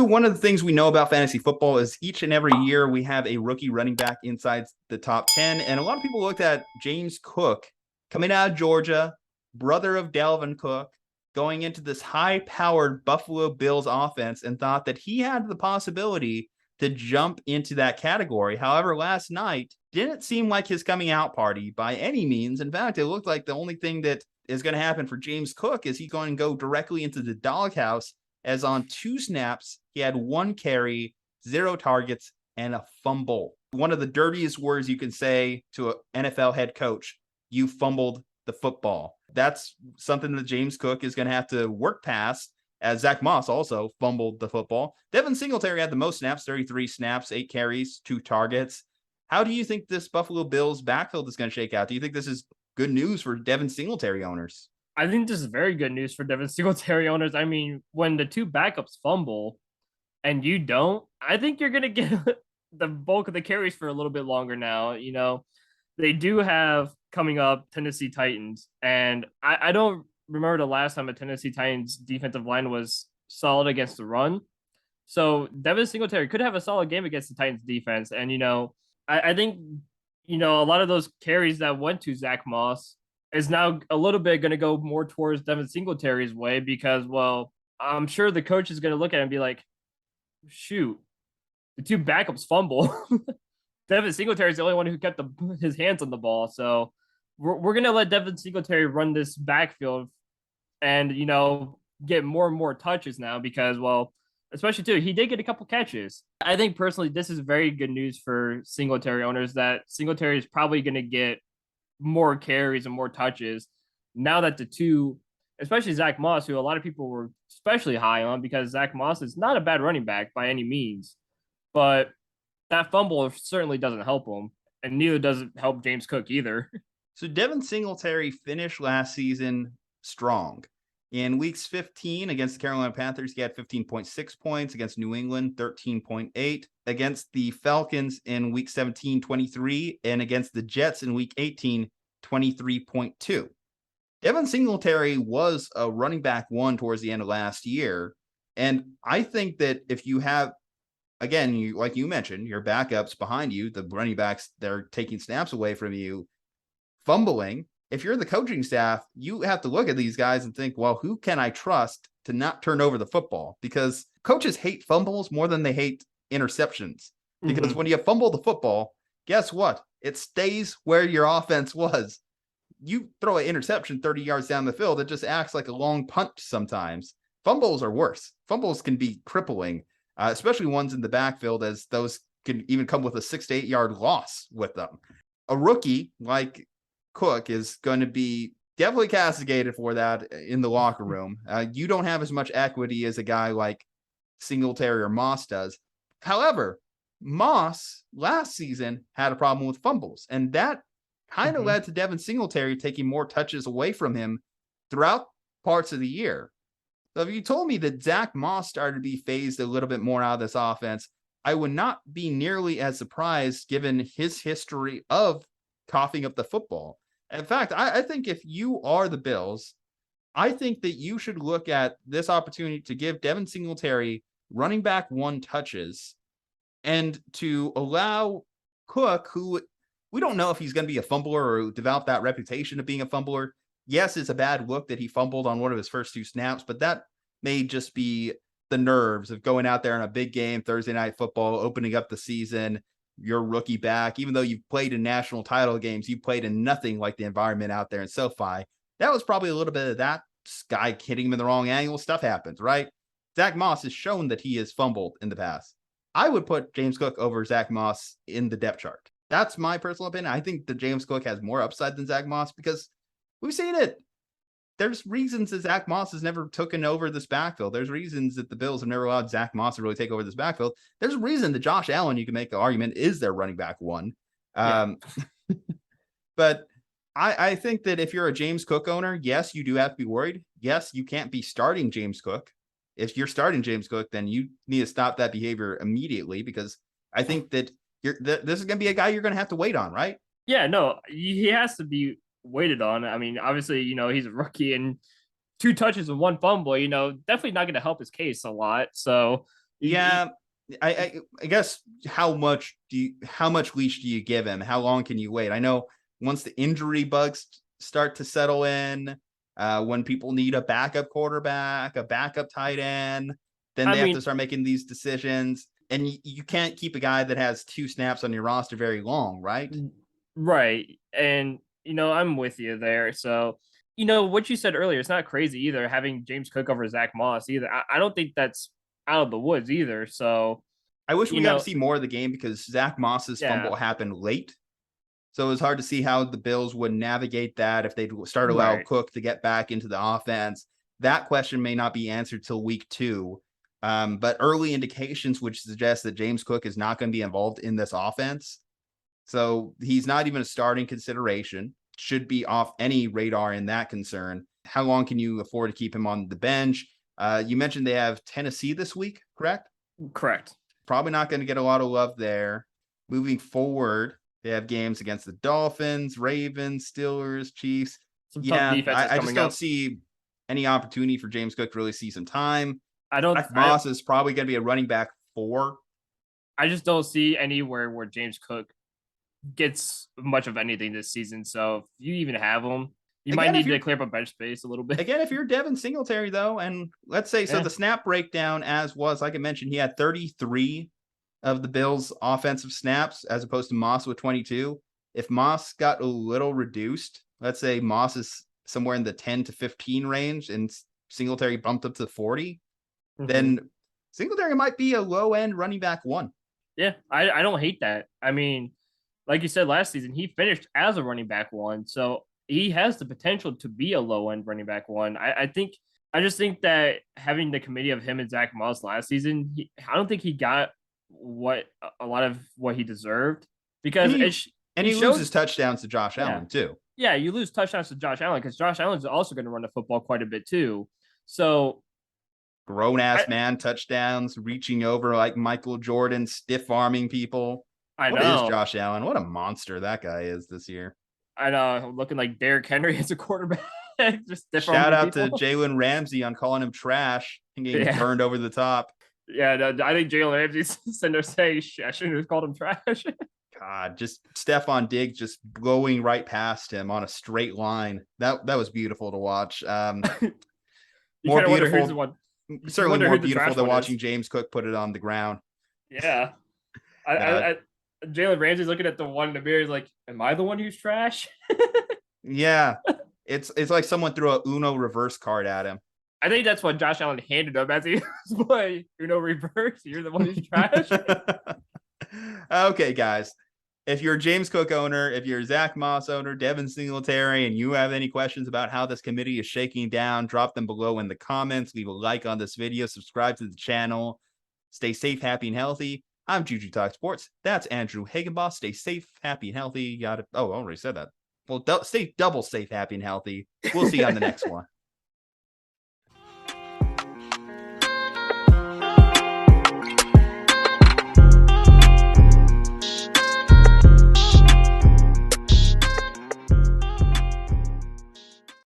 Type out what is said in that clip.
one of the things we know about fantasy football is each and every year we have a rookie running back inside the top 10. And a lot of people looked at James Cook coming out of Georgia, brother of Dalvin Cook, going into this high-powered Buffalo Bills offense and thought that he had the possibility to jump into that category. However, last night didn't seem like his coming out party by any means. In fact, it looked like the only thing that is going to happen for James Cook is he's going to go directly into the doghouse, as on 2 snaps, he had 1 carry, 0 targets, and a fumble. One of the dirtiest words you can say to an NFL head coach: you fumbled the football. That's something that James Cook is going to have to work past, as Zack Moss also fumbled the football. Devin Singletary had the most snaps, 33 snaps, 8 carries, 2 targets. How do you think this Buffalo Bills backfield is going to shake out? Do you think this is good news for Devin Singletary owners? I think this is very good news for Devin Singletary owners. I mean, when the 2 backups fumble and you don't, I think you're going to get the bulk of the carries for a little bit longer now. They do have coming up Tennessee Titans, and I don't remember the last time a Tennessee Titans defensive line was solid against the run. So Devin Singletary could have a solid game against the Titans defense. And, I think, a lot of those carries that went to Zack Moss is now a little bit going to go more towards Devin Singletary's way because, well, I'm sure the coach is going to look at it and be like, shoot, the 2 backups fumble. Devin Singletary is the only one who kept his hands on the ball. So we're going to let Devin Singletary run this backfield and, get more and more touches now because, well, especially too, he did get a couple catches. I think personally, this is very good news for Singletary owners that Singletary is probably going to get more carries and more touches now that the 2, especially Zack Moss, who a lot of people were especially high on because Zack Moss is not a bad running back by any means, but that fumble certainly doesn't help him, and neither does it help James Cook either. So Devin Singletary finished last season strong. In weeks 15 against the Carolina Panthers, he had 15.6 points. Against New England, 13.8. Against the Falcons in week 17, 23. And against the Jets in week 18, 23.2. Devin Singletary was a running back 1 towards the end of last year. And I think that if you have, again, like you mentioned, your backups behind you, the running backs that are taking snaps away from you, fumbling, if you're the coaching staff, you have to look at these guys and think, well, who can I trust to not turn over the football? Because coaches hate fumbles more than they hate interceptions. Because when you fumble the football, guess what? It stays where your offense was. You throw an interception 30 yards down the field, it just acts like a long punt sometimes. Fumbles are worse. Fumbles can be crippling, especially ones in the backfield, as those can even come with a 6 to 8 yard loss with them. A rookie like Cook is going to be definitely castigated for that in the locker room. You don't have as much equity as a guy like Singletary or Moss does. However, Moss last season had a problem with fumbles, and that kind of led to Devin Singletary taking more touches away from him throughout parts of the year. So if you told me that Zack Moss started to be phased a little bit more out of this offense, I would not be nearly as surprised given his history of coughing up the football. In fact, I think if you are the Bills, I think that you should look at this opportunity to give Devin Singletary running back 1 touches and to allow Cook, who we don't know if he's going to be a fumbler or develop that reputation of being a fumbler. Yes, it's a bad look that he fumbled on one of his first 2 snaps, but that may just be the nerves of going out there in a big game, Thursday Night Football, opening up the season. Your rookie back, even though you've played in national title games, you played in nothing like the environment out there in SoFi. That was probably a little bit of that guy hitting him in the wrong angle. Stuff happens, right? Zack Moss has shown that he has fumbled in the past. I would put James Cook over Zack Moss in the depth chart. That's my personal opinion. I think that James Cook has more upside than Zack Moss because we've seen it. There's reasons that Zack Moss has never taken over this backfield. There's reasons that the Bills have never allowed Zack Moss to really take over this backfield. There's a reason that Josh Allen, you can make the argument, is their running back 1. But I think that if you're a James Cook owner, yes, you do have to be worried. Yes, you can't be starting James Cook. If you're starting James Cook, then you need to stop that behavior immediately because I think that this is going to be a guy you're going to have to wait on, right? Yeah, no, he has to be waited on. I mean, obviously, he's a rookie and 2 touches and 1 fumble, definitely not going to help his case a lot. So Yeah, I guess how much leash do you give him? How long can you wait? I know once the injury bugs start to settle in, when people need a backup quarterback, a backup tight end, then I they have mean, to start making these decisions. And you can't keep a guy that has 2 snaps on your roster very long, right? right. And, I'm with you there. So, what you said earlier, it's not crazy either having James Cook over Zack Moss either. I don't think that's out of the woods either. So, I wish you we got to know, see more of the game because Zack Moss's yeah, fumble happened late. So it was hard to see how the Bills would navigate that if they'd start allow right. Cook to get back into the offense. That question may not be answered till week 2. But early indications would suggest that James Cook is not going to be involved in this offense. So he's not even a starting consideration, should be off any radar in that concern. How long can you afford to keep him on the bench? You mentioned they have Tennessee this week, correct? Correct. Probably not going to get a lot of love there. Moving forward, they have games against the Dolphins, Ravens, Steelers, Chiefs. Some tough Yeah, defenses I just coming don't up. see any opportunity for James Cook to really see some time. I don't, Zack Moss is probably going to be a running back 4. I just don't see anywhere where James Cook gets much of anything this season. So if you even have him, you might Again, need to clear up a bench space a little bit. if you're Devin Singletary, though, and let's say, so Yeah. the snap breakdown as was, like I mentioned, he had 33 of the Bills' offensive snaps as opposed to Moss with 22. If Moss got a little reduced, let's say Moss is somewhere in the 10 to 15 range and Singletary bumped up to 40, then Singletary might be a low end running back 1. Yeah, I don't hate that. I mean, like you said last season, he finished as a running back 1. So he has the potential to be a low end running back 1. I just think that having the committee of him and Zack Moss last season, I don't think he got a lot of what he deserved because he showed, loses touchdowns to Josh yeah, Allen too. Yeah, you lose touchdowns to Josh Allen because Josh Allen's also going to run the football quite a bit too. So grown ass man touchdowns, reaching over like Michael Jordan, stiff arming people. I What is know. Josh Allen? What a monster that guy is this year. I know, looking like Derrick Henry as a quarterback. Just stiff Shout arming out to people. Jalen Ramsey on calling him trash and getting Yeah. burned over the top. Yeah, no, I think Jalen Ramsey's sitting there saying, I shouldn't have called him trash. God, just Stephon Diggs just going right past him on a straight line. That was beautiful to watch. You More kind of wonder who's the beautiful, one. certainly Wonder more who the beautiful trash than one watching is. James Cook put it on the ground. Yeah. Uh, Jalen Ramsey's looking at the one in the mirror, like, am I the one who's trash? yeah, it's like someone threw a Uno reverse card at him. I think that's what Josh Allen handed him as he was playing Uno reverse. You're the one who's trash. Okay, guys. If you're a James Cook owner, if you're a Zack Moss owner, Devin Singletary, and you have any questions about how this committee is shaking down, drop them below in the comments. Leave a like on this video. Subscribe to the channel. Stay safe, happy, and healthy. I'm Juju Talk Sports. That's Andrew Hagenbaugh. Stay safe, happy, and healthy. I already said that. Well, stay double safe, happy, and healthy. We'll see you on the next one.